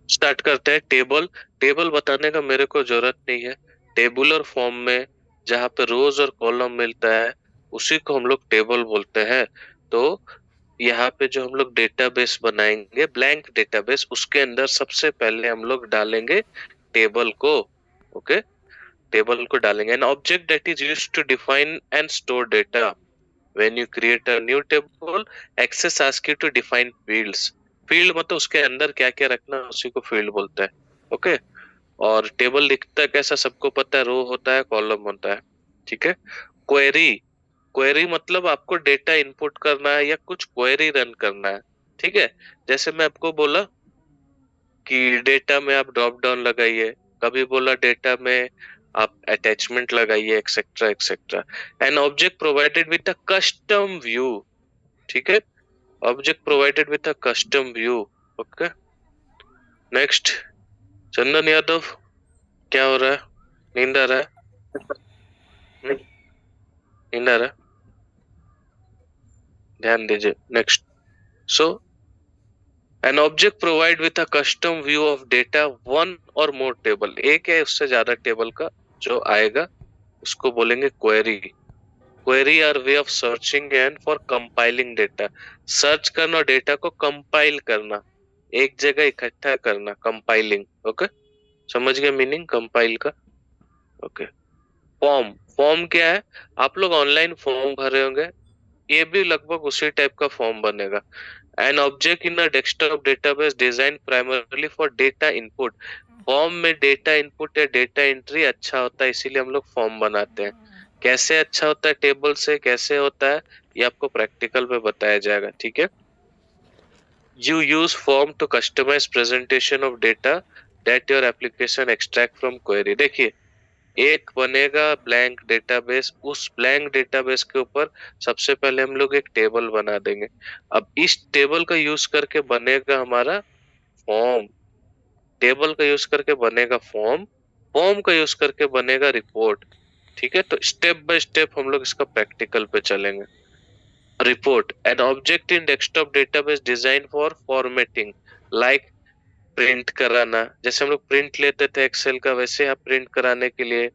स्टार्ट करते हैं। टेबल बताने का मेरे को जरूरत नहीं है। टेबुलर फॉर्म में जहाँ पे रोज और कॉलम मिलता है उसी को हम लोग टेबल बोलते हैं। तो यहाँ पे जो हम लोग डेटाबेस बनाएंगे, ब्लैंक डेटाबेस, उसके अंदर सबसे पहले हम लोग डालेंगे टेबल को। ओके, टेबल को डालेंगे। An object that is used to define and store data. When you create a new table, Access asks you to define fields. Field मतलब उसके अंदर क्या क्या रखना है, उसी को फील्ड बोलते हैं। ओके, और टेबल लिखता है कैसा सबको पता है, रो होता है, कॉलम होता है। ठीक है, क्वेरी मतलब आपको डेटा इनपुट करना है या कुछ क्वेरी रन करना है। ठीक है, जैसे मैं आपको बोला कि डेटा में आप ड्रॉप डाउन लगाइए, कभी बोला डेटा में आप अटैचमेंट लगाइए etcetera etcetera. An object provided with a custom view, ठीक है, object provided with a custom view. Okay, next Chandan Yadav, क्या हो रहा है? नींद आ रहा है? नींद आ रहा है? ध्यान दीजिए। Next, so an object provide with a custom view of data one और मोर टेबल, एक है उससे ज्यादा टेबल का जो आएगा उसको बोलेंगे query. Query are way of searching and for compiling data, search करना और डेटा को कंपाइल करना, एक जगह इकट्ठा करना, कंपाइलिंग। ओके, समझ गए मीनिंग कंपाइल का? ओके, फॉर्म, फॉर्म क्या है? आप लोग ऑनलाइन फॉर्म भरे होंगे, ये भी लगभग उसी टाइप का फॉर्म बनेगा। An object in a desktop database design primarily for data input, form में डेटा इनपुट या डेटा एंट्री अच्छा होता है, इसीलिए हम लोग फॉर्म बनाते हैं। कैसे अच्छा होता है टेबल से, कैसे होता है ये आपको प्रैक्टिकल में बताया जाएगा, ठीक है। You use form to customize presentation of data that your application extract from query. देखिए, एक बनेगा ब्लैंक डेटाबेस, उस ब्लैंक डेटाबेस के ऊपर सबसे पहले हम लोग एक टेबल बना देंगे। अब इस टेबल का यूज करके बनेगा हमारा फॉर्म, टेबल का यूज करके बनेगा फॉर्म, फॉर्म का यूज करके बनेगा रिपोर्ट, ठीक है। तो स्टेप बाय स्टेप हम लोग इसका प्रैक्टिकल पे चलेंगे। Report, an object in desktop database design for formatting, like print कराना, जैसे हम लोग प्रिंट लेते थे एक्सेल का, वैसे आप प्रिंट कराने के लिए,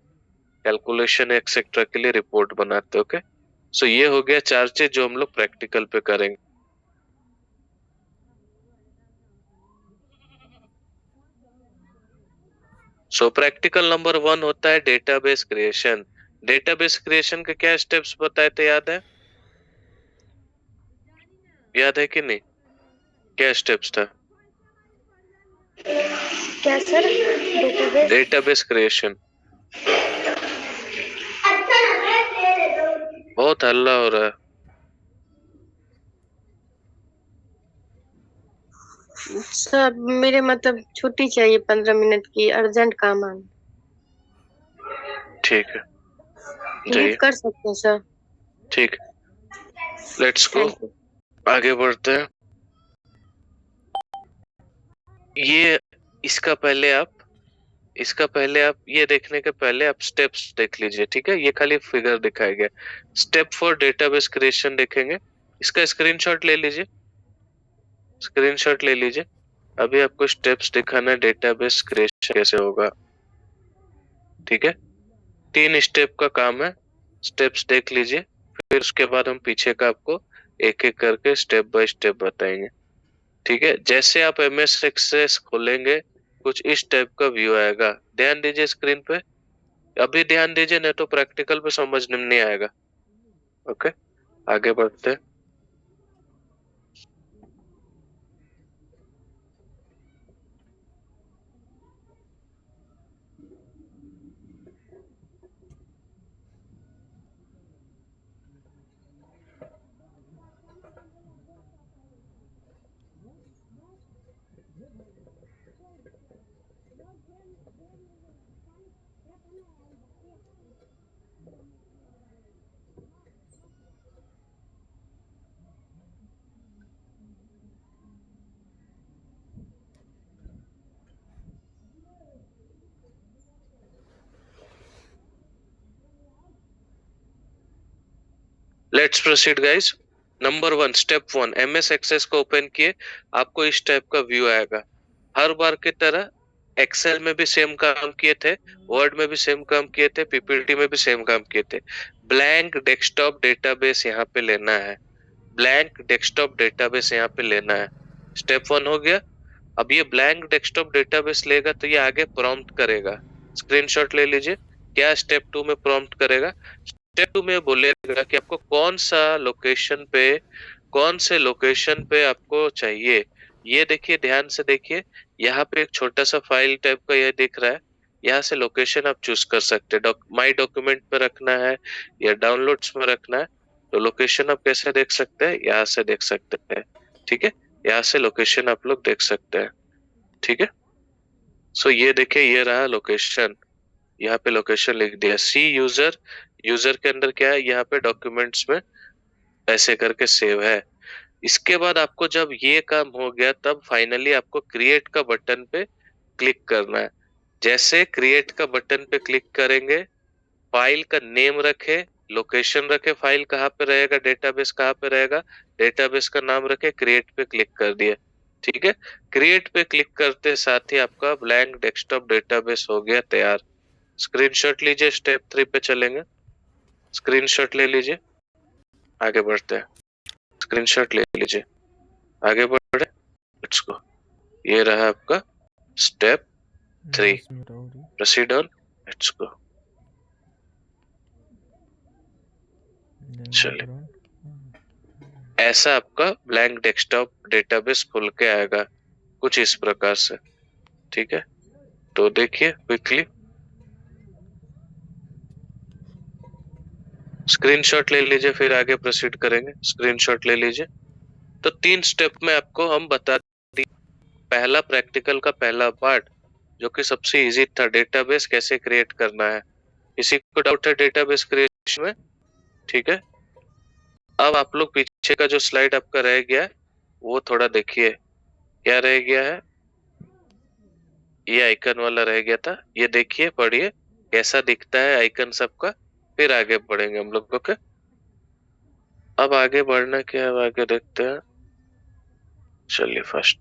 कैलकुलेशन एक्सेट्रा के लिए रिपोर्ट बनाते। ओके, सो ये हो गया चार चीज जो हम लोग प्रैक्टिकल पे करेंगे। सो प्रैक्टिकल नंबर 1 होता है डेटाबेस क्रिएशन। डेटाबेस क्रिएशन के क्या स्टेप्स बताए थे, याद है? याद है कि नहीं? क्या स्टेप्स था? क्या सर? Database database creation. बहुत हल्ला हो रहा है। सर, मेरे मतलब छुट्टी चाहिए 15 मिनट की, अर्जेंट काम है। ठीक है, प्लीज जाइए। कर सकते हैं सर? ठीक, लेट्स गो, थैंक यू। आगे बढ़ते हैं। ये इसका पहले आप ये देखने के पहले आप स्टेप्स देख लीजिए, ठीक है। ये खाली फिगर दिखाया गया। स्टेप फॉर डेटाबेस क्रिएशन देखेंगे, इसका स्क्रीनशॉट ले लीजिए, स्क्रीनशॉट ले लीजिए। अभी आपको स्टेप्स दिखाना है डेटाबेस क्रिएशन कैसे होगा, ठीक है। 3 स्टेप का काम है, स्टेप्स देख लीजिए, फिर उसके बाद हम पीछे का आपको एक एक करके स्टेप बाय स्टेप बताएंगे, ठीक है। जैसे आप MS एक्सेस खोलेंगे कुछ इस टाइप का व्यू आएगा, ध्यान दीजिए स्क्रीन पे, अभी ध्यान दीजिए नहीं तो प्रैक्टिकल पे समझ में नहीं आएगा। ओके, आगे बढ़ते हैं। Let's proceed guys. Number 1, step 1, MS Access को ओपन किए, आपको इस टाइप का व्यू आएगा। हर बार की तरह एक्सेल में भी सेम काम किए थे, वर्ड में भी सेम काम किए थे, PPT में भी सेम काम किए थे। ब्लैंक डेस्कटॉप डेटाबेस यहाँ पे लेना है, ब्लैंक डेस्कटॉप डेटाबेस यहाँ पे लेना है। स्टेप 1 हो गया। अब ये ब्लैंक डेस्कटॉप डेटाबेस लेगा तो ये आगे प्रॉम्प्ट करेगा, स्क्रीनशॉट ले लीजिए। क्या स्टेप 2 में प्रॉम्प्ट करेगा? स्टेप 2 में बोलेगा कि आपको कौन से लोकेशन पे आपको चाहिए। ये देखिए, ध्यान से देखिए, यहाँ पे एक छोटा सा फाइल टाइप का ये दिख रहा है, यहाँ से लोकेशन आप चूज कर सकते हैं, माई डॉक्यूमेंट पे रखना है या डाउनलोड्स में रखना है। तो लोकेशन आप कैसे देख सकते हैं, यहाँ से देख सकते हैं, ठीक है। यहाँ से लोकेशन आप लोग देख सकते हैं, ठीक है। सो ये देखिए, ये रहा लोकेशन, यहाँ पे लोकेशन लिख दिया। सी यूजर, यूजर के अंदर क्या है, यहाँ पे डॉक्यूमेंट्स में ऐसे करके सेव है। इसके बाद आपको जब ये काम हो गया तब फाइनली आपको क्रिएट का बटन पे क्लिक करना है। जैसे क्रिएट का बटन पे क्लिक करेंगे, फाइल का नेम रखे, लोकेशन रखे, फाइल कहाँ पे रहेगा, डेटाबेस कहाँ पे रहेगा, डेटाबेस का नाम रखे, क्रिएट पे क्लिक कर दिए। ठीक है, क्रिएट पे क्लिक करते साथ ही आपका ब्लैंक डेस्कटॉप डेटाबेस हो गया तैयार। स्क्रीनशॉट लीजिए, स्टेप 3 पे चलेंगे। स्क्रीनशॉट ले लीजिए, आगे बढ़ते हैं। स्क्रीनशॉट ले लीजिए, आगे बढ़े। Let's go. ये रहा आपका step 3। Proceed on, let's go. चलिए, ऐसा आपका ब्लैंक डेस्कटॉप डेटाबेस खुल के आएगा कुछ इस प्रकार से। ठीक है, तो देखिए क्विकली स्क्रीनशॉट ले लीजिए, फिर आगे प्रोसीड करेंगे। स्क्रीनशॉट ले लीजिए। तो 3 स्टेप में आपको हम बता दिए। पहला प्रैक्टिकल का पहला पार्ट जो कि सबसे इजी था, डेटाबेस कैसे क्रिएट करना है। किसी को डाउट है डेटाबेस क्रिएशन में? ठीक है, अब आप लोग पीछे का जो स्लाइड आपका रह गया है वो थोड़ा देखिए। क्या रह गया है, ये आइकन वाला रह गया था, ये देखिए, पढ़िए कैसा दिखता है आइकन सबका, फिर आगे बढ़ेंगे हम लोग। ओके, अब आगे बढ़ना क्या है, आगे देखते हैं। चलिए फर्स्ट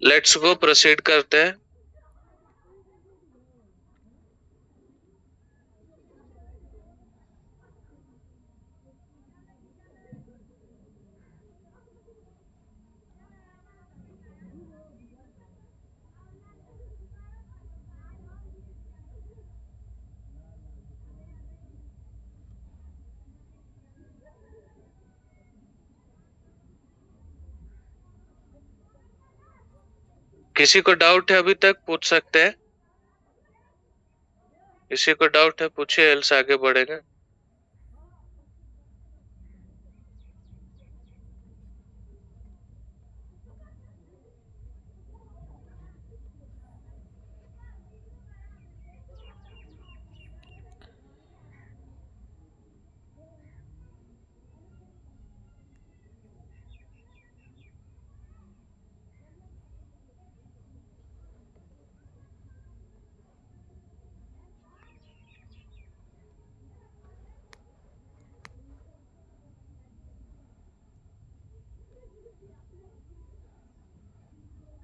लेट्स गो, प्रोसीड करते हैं। किसी को डाउट है अभी तक पूछ सकते हैं। किसी को डाउट है पूछिए, एल्स आगे बढ़ेंगे।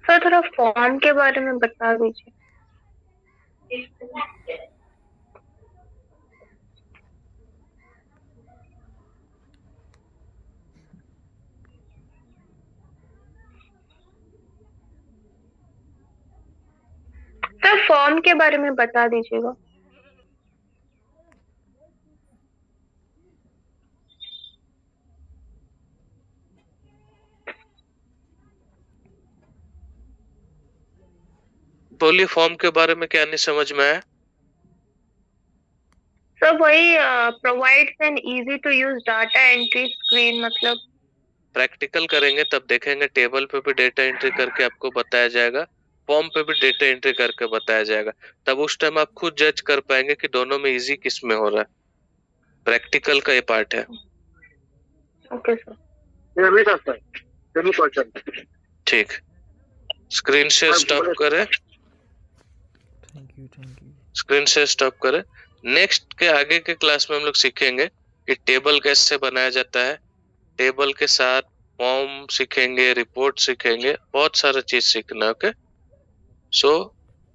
सर थोड़ा फॉर्म के बारे में बता दीजिए। सर फॉर्म के बारे में बता दीजिएगा। बोलिए, फॉर्म के बारे में क्या नहीं समझ में आया? सर वही provides an easy to use data entry screen, मतलब प्रैक्टिकल करेंगे तब देखेंगे, टेबल पे भी डेटा एंट्री करके आपको बताया जाएगा, फॉर्म पे भी डेटा एंट्री करके बताया जाएगा। तब उस टाइम आप खुद जज कर पाएंगे कि दोनों में इजी किस में हो रहा है। प्रैक्टिकल का ये पार्ट है। Okay sir. ठीक, स्क्रीन से स्टॉप करें। स्क्रीन से स्टॉप करें। नेक्स्ट के आगे के क्लास में हम लोग सीखेंगे कि टेबल कैसे बनाया जाता है, टेबल के साथ फॉर्म सीखेंगे, रिपोर्ट सीखेंगे, बहुत सारा चीज सीखना है। ओके, सो